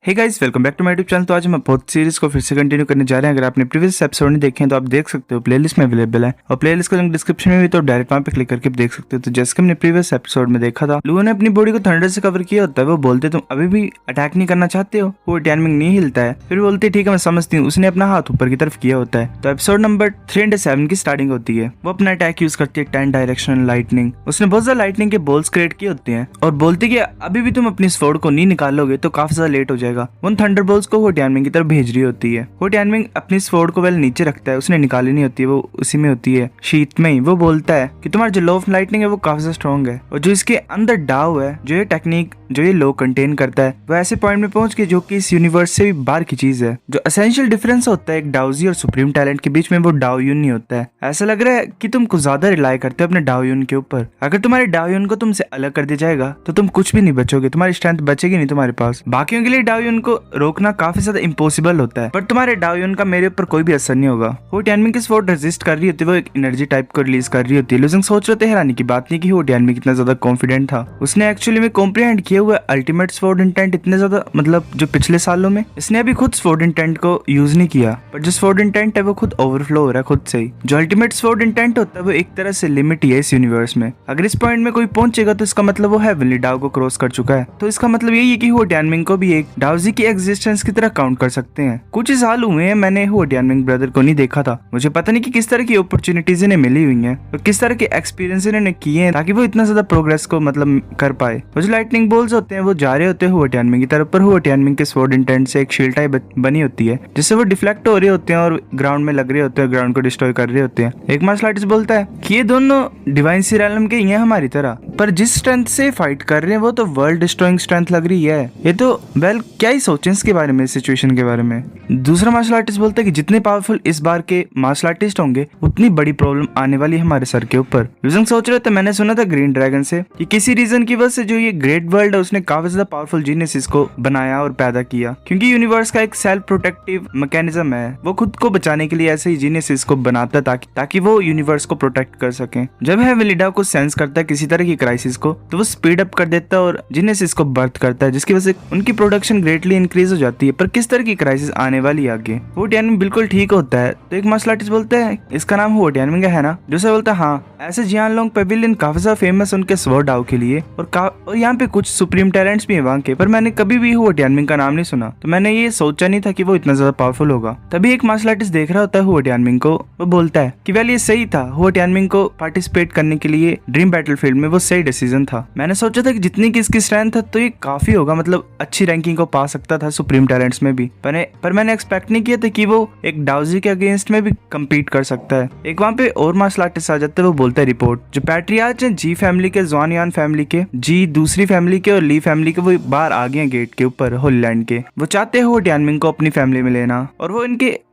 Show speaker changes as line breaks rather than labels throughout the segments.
Hey guys, welcome back to my YouTube channel. तो आज हम बहुत सीरीज को फिर से कंटिन्यू करने जा रहे हैं। अगर आपने प्रीवियस एपिसोड नहीं देखे हैं तो आप देख सकते हो, प्लेलिस्ट में अवेलेबल है और प्लेलिस्ट का लिंक डिस्क्रिप्शन में भी, तो डायरेक्ट वहां पे क्लिक करके देख सकते हो। तो जैसे कि हमने प्रीवियस एपिसोड में देखा था, लुओ ने अपनी बॉडी को थंडर से कवर किया होता है। वो बोलते तुम अभी भी अटैक नहीं करना चाहते हो। वो टैनमिंग नहीं हिलता है, फिर बोलते ठीक है मैं समझती हूँ। उसने अपना हाथ ऊपर की तरफ किया होता है। तो एपिसोड नंबर 307 की स्टार्टिंग होती है। वो अपना अटैक यूज करती है 10 डायरेक्शनल लाइटनिंग। उसने बहुत ज्यादा लाइटनिंग के बॉल्स क्रिएट किए होते हैं और बोलती है कि अभी भी तुम अपनी स्वॉर्ड को नहीं निकालोगे तो काफी ज्यादा लेट हो जाएगा। उन थंडर बॉल्स को वो टैनमिंग की तरफ भेज रही होती है। वो टैनमिंग अपनी स्वॉर्ड को वेल नीचे रखता है, उसने निकाली नहीं होती है, वो उसी में होती है शीट में ही। वो बोलता है कि तुम्हारा जो लो ऑफ लाइटनिंग है वो काफी ज्यादा स्ट्रॉन्ग है और जो इसके अंदर डाउ है, जो ये टेक्निक जो ये लो कंटेन करता है, वो ऐसे पॉइंट में पहुंच के जो कि इस यूनिवर्स से भी बाहर की चीज है। जो एसेंशियल डिफरेंस होता है एक डाउजी और सुप्रीम टैलेंट के बीच में, वो डाउयून नहीं होता है। ऐसा लग रहा है कि तुम कुछ ज्यादा रिलाई करते हो अपने डाउयून के ऊपर। अगर तुम्हारे डाउयून को तुमसे अलग कर दिया जाएगा तो तुम कुछ भी नहीं बचोगे, तुम्हारी स्ट्रेंथ बचेगी नहीं तुम्हारे पास। बाकियों के लिए डाउयून को रोकना काफी ज्यादा इम्पॉसिबल होता है, पर तुम्हारे डाउयून का मेरे ऊपर कोई भी असर नहीं होगा। वो टैनमिंग की स्वॉर्ड रेजिस्ट कर रही होती है, वो एक एनर्जी टाइप को रिलीज कर रही होती है। लुजिंग सोच रहे थे, हैरानी की बात नहीं कि वो टैनमिंग कितना ज्यादा कॉन्फिडेंट था। उसने एक्चुअली में कॉम्प्रिहेंड किया हुआ अल्टीमेट स्वॉर्ड इंटेंट इतने ज्यादा, मतलब जो पिछले सालों में इसने अभी खुद स्वॉर्ड इंटेंट को यूज नहीं किया, पर जो स्वॉर्ड इंटेंट है वो खुद ओवरफ्लो हो रहा है खुद से ही। जो अल्टीमेट स्वॉर्ड इंटेंट होता है वो एक तरह से लिमिट ही है इस यूनिवर्स में। अगर इस पॉइंट में कोई पहुंचेगा तो इसका मतलब वो हेवनली डाउ को क्रॉस कर चुका है। तो इसका मतलब यही है कि वो टैनमिंग को भी एक डाउजी की एग्जिस्टेंस की तरह काउंट कर सकते हैं। कुछ ही साल हुए हैं मैंने वो टैनमिंग ब्रदर को नहीं देखा था। मुझे पता नहीं कि किस तरह की अपॉर्चुनिटीज इन्हें मिली हुई हैं और किस तरह के एक्सपीरियंस इन्होंने किए हैं ताकि वो इतना ज्यादा प्रोग्रेस को मतलब कर पाए। वो जो लाइटनिंग बॉल्स होते हैं वो जा रहे होते हैं वो टैनमिंग की तरफ, पर वो टैनमिंग के स्वॉर्ड इंटेंट से एक शील्ड टाइप बनी होती है जिससे वो डिफ्लेक्ट हो रहे होते हैं और ग्राउंड में लग रहे होते हैं, ग्राउंड को डिस्ट्रॉय कर रहे होते हैं। एक मार्शल आर्टिस्ट बोलता है कि ये दोनों डिवाइन सीरियलम के ही हैं हमारी तरह, पर जिस स्ट्रेंथ से फाइट कर रहे हैं वो तो वर्ल्ड डिस्ट्रॉइंग स्ट्रेंथ लग रही है। ये तो वेल क्या ही सोचें इसके बारे में, सिचुएशन के बारे में। दूसरा मार्शल आर्टिस्ट बोलता है कि जितने पावरफुल इस बार के मार्शल आर्टिस्ट होंगे उतनी बड़ी प्रॉब्लम आने वाली है हमारे सर के ऊपर। लुजिंग सोच रहे थे, मैंने सुना था ग्रीन ड्रैगन से कि किसी रीजन की वजह से जो ये ग्रेट वर्ल्ड है उसने काफी ज्यादा पावरफुल जीनियस को बनाया और पैदा किया, क्योंकि यूनिवर्स का एक सेल्फ प्रोटेक्टिव मैकेनिज्म है। वो खुद को बचाने के लिए ऐसे ही जीनियस को बनाता है ताकि वो यूनिवर्स को प्रोटेक्ट कर सके। जब हेवनली डाउ को सेंस करता है किसी तरह की क्राइसिस को तो वो स्पीड अप कर देता है और जीनियस को बर्थ करता है, जिसकी वजह से उनकी प्रोडक्शन ग्रेटली इंक्रीज हो जाती है। पर किस तरह की क्राइसिस आने वाली है आगे, वो टैनमिंग बिल्कुल ठीक होता है। तो एक मार्शल आर्टिस्ट बोलते हैं इसका नाम हो टैनमिंग है ना। दूसरा बोलता है हाँ, ऐसे जियान लोंग पेविलियन काफी ज्यादा फेमस उनके स्वॉर्ड डाउ के लिए और यहाँ पे कुछ सुप्रीम टैलेंट्स भी है वहाँ के, पर मैंने कभी भी हुआ टैनमिंग का नाम नहीं सुना, तो मैंने ये सोचा नहीं था कि वो इतना ज्यादा पावरफुल होगा। तभी एक मार्शल आर्टिस्ट देख रहा होता है हुआ टैनमिंग को। वो बोलता है कि वेल ये सही था, हुआ टैनमिंग को पार्टिसिपेट करने के लिए ड्रीम बैटलफील्ड में वो सही डिसीजन था। मैंने सोचा था कि जितनी की इसकी स्ट्रेंथ है तो ये काफी होगा, मतलब अच्छी रैंकिंग को पा सकता था सुप्रीम टैलेंट्स में भी, पर मैंने एक्सपेक्ट नहीं किया था कि वो एक डाउजी के अगेंस्ट में भी कम्पीट कर सकता है। एक वहाँ पे और मार्शल आर्टिस्ट आ जाता है, वो बोलता है रिपोर्ट जो पैट्रियार्च हैं जी फैमिली के, ज़ुआनयान फैमिली के, जी दूसरी फैमिली के और ली फैमिली के, वो बाहर आ गए गेट के ऊपर होली लैंड के। वो चाहते हो टैनमिंग को अपनी फैमिली में लेना और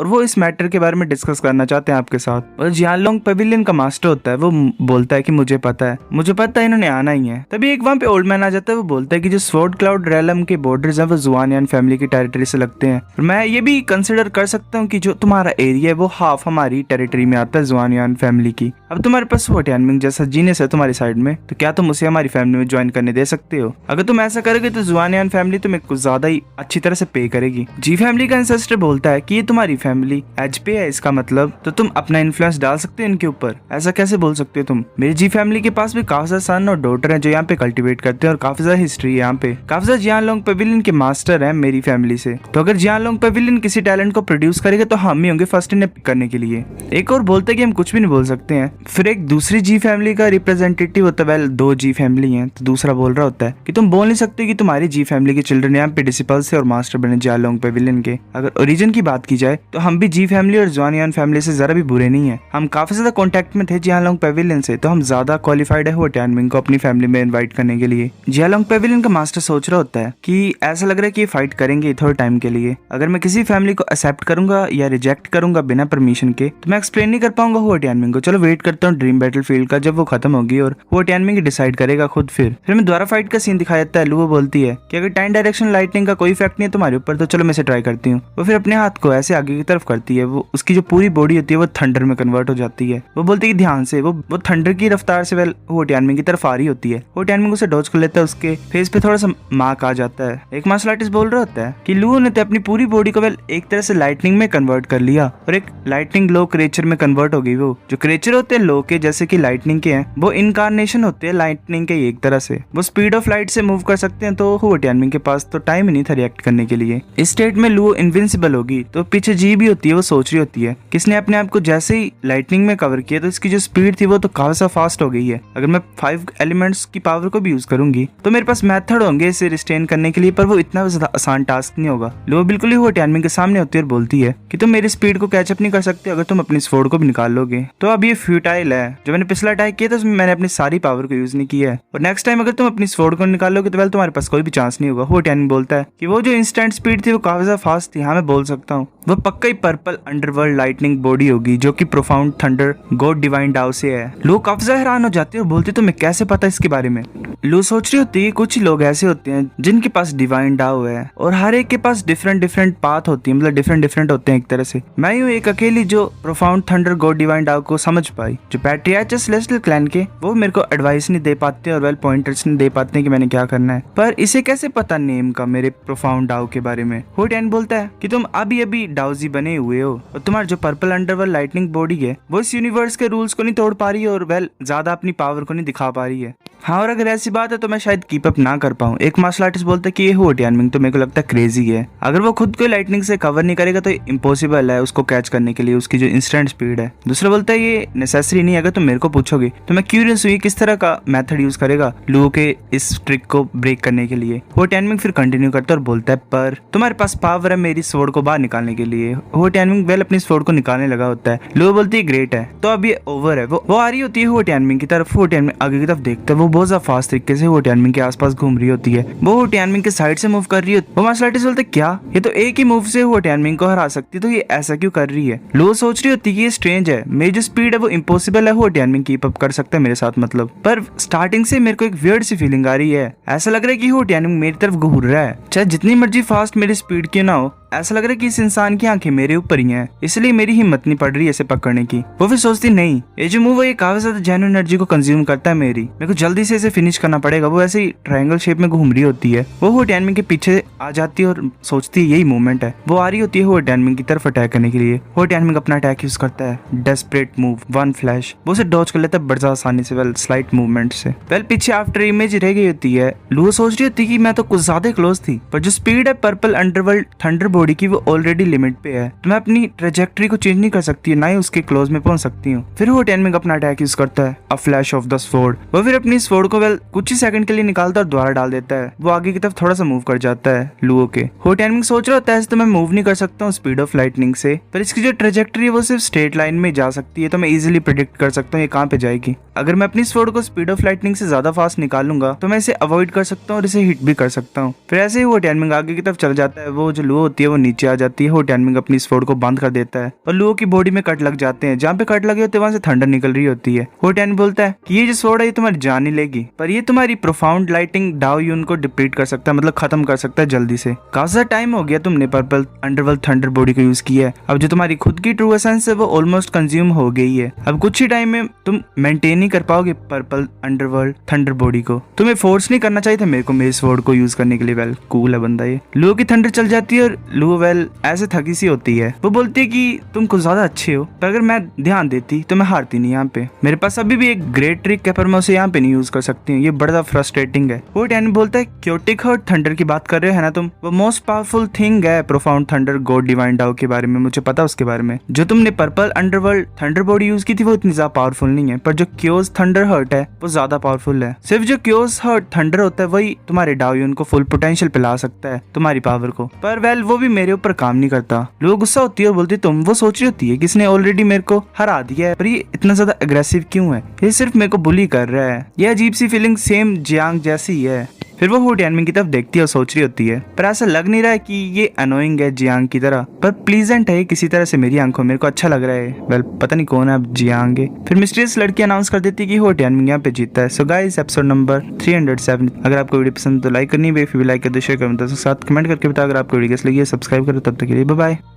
वो इस मैटर के बारे में डिस्कस करना चाहते हैं आपके साथ। और जियानलोंग पेविलियन का मास्टर होता है, वो बोलता है कि मुझे पता है इन्होंने आना ही है। तभी एक वहाँ पे ओल्ड मैन आ जाता है, वो बोलता है कि जो स्वॉर्ड क्लाउड रेलम के बॉर्डर्स हैं वो ज़ुआनयान फैमिली की टेरिटरी से लगते हैं। और मैं ये भी कंसिडर कर सकता हूँ कि जो तुम्हारा एरिया है वो हाफ हमारी टेरिटरी में आता है ज़ुआनयान फैमिली की। अब तुम्हारे पास वो टैनमिंग जैसा जीनियस है तुम्हारी साइड में, तो क्या तुम उसे हमारी फैमिली में ज्वाइन करने दे सकते हो? अगर तुम ऐसा करोगे तो ज़ुआनयान फैमिली तुम्हें कुछ ज्यादा ही अच्छी तरह से पे करेगी। जी फैमिली का एंसेस्टर बोलता है कि ये तुम्हारी फैमिली एज पे है, इसका मतलब तो तुम अपना इन्फ्लुएंस डाल सकते हो इनके ऊपर। ऐसा कैसे बोल सकते हो तुम? मेरी जी फैमिली के पास भी काफी ज्यादा सन और डॉटर है जो यहाँ पे कल्टिवेट करते हैं और काफी ज्यादा हिस्ट्री है यहाँ पे। काफी ज्यादा जियानलोंग पेविलियन के मास्टर है मेरी फैमिली से, तो अगर जियानलोंग पेविलियन किसी टैलेंट को प्रोड्यूस करेगा तो हम ही होंगे फर्स्ट इन्हें पिक करने के लिए। एक और बोलते हैं कि हम कुछ भी नहीं बोल सकते हैं। फिर एक दूसरी जी फैमिली का रिप्रेजेंटेटिव होता है, वेल दो जी फैमिली है, तो दूसरा बोल रहा होता है कि तुम बोल नहीं सकते कि तुम्हारी जी फैमिली के चिल्ड्रन यहाँ पे डिसिपल्स से और मास्टर बने जियानलोंग पेविलियन के। अगर ओरिजिन की बात की जाए तो हम भी जी फैमिली और ज़ुआनयान फैमिली से जरा भी बुरे नहीं है। हम काफी ज्यादा कॉन्टेक्ट में थे जियानलोंग पेविलियन से, तो हम ज्यादा क्वालिफाइड है वो टैनमिंग को अपनी फैमिली में इन्वाइट करने के लिए। जियानलोंग पेविलियन का मास्टर सोच रहा होता है कि ऐसा लग रहा है कि ये फाइट करेंगे थोड़े टाइम के लिए। अगर मैं किसी फैमिली को एक्सेप्ट करूंगा या रिजेक्ट करूंगा बिना परमिशन के तो मैं एक्सप्लेन नहीं कर पाऊंगा हुआ टैनमिंग को। चलो वेट करता हूँ ड्रीम बैटलफील्ड का, जब वो खत्म होगी और हुआ टैनमिंग डिसाइड करेगा खुद। फिर मैं दोबारा फाइट का सीन दिखाया जाता है। लुओ बोलती है कि अगर 10 डायरेक्शन लाइटनिंग का कोई इफेक्ट नहीं है तुम्हारे ऊपर तो चलो मैं इसे ट्राई करती हूँ। वो फिर अपने हाथ को ऐसे आगे की तरफ करती है, वो उसकी जो पूरी बॉडी होती है वो थंडर में कन्वर्ट हो जाती है। वो बोलती है कि ध्यान से, वो थंडर की रफ्तार से वेल हो टैनमिंग की तरफ आ रही होती है। वो टैनमिंग उसे डॉज कर लेता है, उसके फेस पे थोड़ा सा मार्क आ जाता है। एक मार्शल आर्टिस्ट बोल रहा होता है कि लुओ ने तो अपनी पूरी बॉडी को वेल एक तरह से लाइटनिंग में कन्वर्ट कर लिया और एक लाइटनिंग लो क्रिएचर में कन्वर्ट हो गई। वो जो क्रिएचर होते हैं लो के जैसे कि लाइटनिंग के हैं, वो इनकारनेशन होते हैं लाइटनिंग के एक तरह से। वो स्पीड ऑफ लाइट से मूव कर सकते हैं, तो हुओ टियानमिंग के पास तो टाइम ही नहीं था रिएक्ट करने के लिए। इस स्टेट में लुओ इनविंसिबल होगी, तो पीछे जी भी होती है, वो सोच रही होती है किसने अपने आप को जैसे ही लाइटनिंग में कवर किया तो इसकी जो स्पीड थी वो तो काफी सा फास्ट हो गई है। अगर मैं 5 एलिमेंट्स की पावर को भी यूज करूंगी तो मेरे पास मेथड होंगे इसे रिस्टेन करने के लिए, पर वो इतना ज्यादा आसान टास्क नहीं होगा। लुओ बिल्कुल ही हुओ टियानमिंग के सामने होती है और बोलती है कि तुम मेरी स्पीड को कैचअप नहीं कर सकते अगर तुम अपनी स्वॉर्ड को भी निकाल लोगे। तो अब ये फ्यूटाइल है। जो मैंने पिछला अटैक किया था उसमें मैंने अपनी सारी पावर को यूज नहीं किया है, और नेक्स्ट टाइम अगर तुम अपनी स्वॉर्ड को निकालोगे तो वेल तुम्हारे पास कोई भी चांस नहीं होगा। हुओ टियानमिंग बोलता है कि वो जो इंस्टेंट स्पीड थी वो काफी ज्यादा फास्ट थी। हाँ, मैं बोल सकता हूँ वो पक्का ही पर्पल अंडरवर्ल्ड लाइटनिंग बॉडी होगी जो कि प्रोफाउंड थंडर गॉड डिवाइन डाउ से है। लुओ काफी ज्यादा हैरान हो जाती है और बोलती तुम्हें कैसे पता इसके बारे में। लुओ सोच रही होती है कुछ ही लोग ऐसे होते हैं जिनके पास डिवाइन डाउ है और हर एक के पास डिफरेंट पाथ होती है, मतलब डिफरेंट होते हैं एक तरह से। मैं यूं एक अकेली जो प्रोफाउंड थंडर गॉड डिवाइन डाउ को समझ पाई। जो पैट्रियार्चस सेलेस्टियल क्लैन के वो मेरे को एडवाइस नहीं दे पाते और वेल पॉइंटर्स नहीं दे पाते कि मैंने क्या करना है, पर इसे कैसे पता नेम का मेरे प्रोफाउंड डाउ के बारे में। हुओ टियान बोलता है कि तुम अभी डाउजी बने हुए हो और तुम्हारा जो पर्पल अंडरवर्ल्ड लाइटनिंग बॉडी है वो इस यूनिवर्स के रूल्स को नहीं तोड़ पा रही है और वेल ज्यादा अपनी पावर को नहीं दिखा पा रही है। हाँ, और अगर ऐसी बात है तो मैं शायद कीप अप ना कर पाऊँ। एक मार्शल आर्टिस्ट बोलता है कि ये हुओ टियानमिंग तो मेरे को लगता है क्रेजी है। अगर वो खुद को लाइटनिंग से कवर नहीं करेगा तो इम्पॉसिबल है उसको कैच करने के लिए, उसकी जो इंस्टेंट स्पीड है। दूसरा बोलता है ये नेसेसरी नहीं है, अगर तुम मेरे को पूछोगे तो मैं क्यूरियस हुई किस तरह का मेथड यूज करेगा लुओ के इस ट्रिक को ब्रेक करने के लिए। हुओ टियानमिंग फिर कंटिन्यू करता है और बोलता है पर तुम्हारे पास पावर है मेरी स्वॉर्ड को बाहर निकालने के लिए। हुओ टियानमिंग वेल अपनी स्वॉर्ड को निकालने लगा होता है। लुओ बोलती है ग्रेट है, तो अब ये ओवर है। वो आ रही होती है हुओ टियानमिंग की तरफ। हुओ टियानमिंग आगे की तरफ देखता है, वो बहुत ज्यादा फास्ट तरीके से हुओ टियानमिंग के आसपास घूम रही होती है। वो हुओ टियानमिंग के साइड से मूव कर रही होती है। वो मार्शल आर्टिस्ट बोलते क्या ये तो एक ही मूव से हुओ टियानमिंग को हरा सकती, तो ये ऐसा क्यों कर रही है। लुओ सोच रही होती है ये स्ट्रेंज है, मेरी जो स्पीड है वो इम्पॉसिबल है, हुओ टियानमिंग कीप अप कर सकता है मेरे साथ मतलब। पर स्टार्टिंग से मेरे को एक वियर्ड सी फीलिंग आ रही है, ऐसा लग रहा है कि हुओ टियानमिंग मेरी तरफ घूर रहा है। चाहे जितनी मर्जी फास्ट मेरी स्पीड क्यों ना हो, ऐसा लग रहा है कि इस इंसान की आंखें मेरे ऊपर ही हैं, इसलिए मेरी हिम्मत नहीं पड़ रही इसे पकड़ने की। वो फिर सोचती नहीं, ये जो मूव है ये काफी ज्यादा जेन्युइन एनर्जी को कंज्यूम करता है मेरे को जल्दी से इसे फिनिश करना पड़ेगा। वो ऐसे ही ट्रायंगल शेप में घूम रही होती है। वो हुओ टियानमिंग के पीछे आ जाती है और सोचती है यही मूवमेंट है। वो आ रही होती है हुओ टियानमिंग की तरफ अटैक करने के लिए। हुओ टियानमिंग अपना अटैक यूज करता है, डेस्परेट मूव वन फ्लैश। वो उसे डॉज कर लेता है बड़ी आसानी से, वेल स्लाइट मूवमेंट से। वेल पीछे आफ्टर इमेज रह गई होती है। लुओ सोच रही होती है कि मैं तो कुछ ज्यादा क्लोज थी, पर जो स्पीड है पर्पल अंडरवर्ल्ड थंडर बॉडी की वो ऑलरेडी लिमिट पे है, तो मैं अपनी ट्रेजेक्टरी को चेंज नहीं कर सकती, ना ही उसके क्लोज में पहुंच सकती हूँ। फिर हुओ टियानमिंग अपना अटैक यूज करता है, a flash of the sword. वो फिर अपनी स्वॉर्ड को वेल कुछ ही सेकंड के लिए निकालता और दोबारा डाल देता है। वो आगे की तरफ थोड़ा सा मूव कर जाता है लुओ के। हुओ टियानमिंग सोच रहा होता है तो मैं मूव नहीं कर सकता हूँ स्पीड ऑफ लाइटनिंग से, पर इसकी जो ट्रेजेक्टरी है वो सिर्फ स्ट्रेट लाइन में जा सकती है, तो मैं इजिली प्रेडिक्ट कर सकता हूँ ये कहाँ पे जाएगी। अगर मैं अपनी स्वॉर्ड को स्पीड ऑफ लाइटनिंग से ज्यादा फास्ट निकालूंगा तो मैं इसे अवॉइड कर सकता हूँ और इसे हिट भी कर सकता हूँ। फिर ऐसे ही हुओ टियानमिंग आगे की तरफ चल जाता है। वो जो लुओ होती है वो नीचे आ जाती है। हुओ टियानमिंग अपनी स्वॉर्ड को बंद कर देता है और लुओ की बॉडी में कट लग जाते हैं। जहाँ पे कट लगे होते हैं वहां से थंडर निकल रही होती है। हुओ टियानमिंग बोलता है कि ये जो स्वॉर्ड है ये तुम्हारी जान नहीं लेगी, पर ये तुम्हारी प्रोफाउंड लाइटिंग डाउ यून को डिप्लीट कर सकता है, मतलब खत्म कर सकता है जल्दी से। काफी टाइम हो गया तुमने पर्पल अंडरवर्ल्ड थंडर बॉडी को यूज किया है, अब जो तुम्हारी खुद की ट्रू एसेंस है वो ऑलमोस्ट कंज्यूम हो गई है। अब कुछ ही टाइम में तुम मेंटेन नहीं कर पाओगे पर्पल अंडरवर्ल्ड थंडर बॉडी को। तुम्हें फोर्स नहीं करना चाहिए था मेरे को मेरे स्वॉर्ड को यूज करने के लिए। वेल कूल है बंदा ये। लुओ की थंडर चल जाती है और लुओ वेल ऐसे थकी सी होती है। वो बोलती है कि तुम कुछ ज्यादा अच्छे हो, पर अगर मैं ध्यान देती तो मैं हारती नहीं। यहाँ पे मेरे पास अभी भी एक ग्रेट ट्रिक है, पर मैं उसे यहाँ पे नहीं यूज कर सकती हूँ, ये बड़ा फ्रस्ट्रेटिंग है। वो टियानमिंग बोलता है क्योटिक हर्ट थंडर की बात कर रहे हो है ना तुम, वो मोस्ट पावरफुल थिंग है प्रोफाउंड थंडर गॉड डिवाइन डाउ के बारे में, मुझे पता उसके बारे में। जो तुमने purple underworld thunder body use की थी वो इतनी ज्यादा पावरफुल नहीं है, पर जो क्योस थंडर हर्ट है वो ज्यादा पावरफुल है। सिर्फ जो क्योस हर्ट थंडर होता है वही तुम्हारे डाउ यून को फुल पोटेंशियल पे ला सकता है, तुम्हारी पावर को, पर वेल वो भी मेरे ऊपर काम नहीं करता। लोग गुस्सा होती है और बोलती तुम। वो सोच रही होती है किसने ऑलरेडी मेरे को हरा दिया है, पर ये इतना ज्यादा अग्रेसिव क्यों है, ये सिर्फ मेरे को बुली कर रहा है। ये अजीब सी फीलिंग सेम जियांग जैसी ही है। फिर वो हुओ टियानमिंग की तरफ देखती है और सोच रही होती है, पर ऐसा लग नहीं रहा है कि ये अनोइंग है जियांग की तरह, पर प्लीजेंट है किसी तरह से मेरी आंखों, मेरे को अच्छा लग रहा है। वेल पता नहीं कौन है अब जियांग है। फिर मिस्टीरियस लड़की अनाउंस कर देती है कि हुओ टियानमिंग यहाँ पे जीता है। So guys episode number 307। अगर आपको वीडियो पसंद तो लाइक करनी है, फिर भी लाइक कर दो, शेयर कर दो, साथ कमेंट करके बताओ। अगर आपको वीडियो कैसी लगी है सब्सक्राइब करो। तब तक के लिए बाय बाय।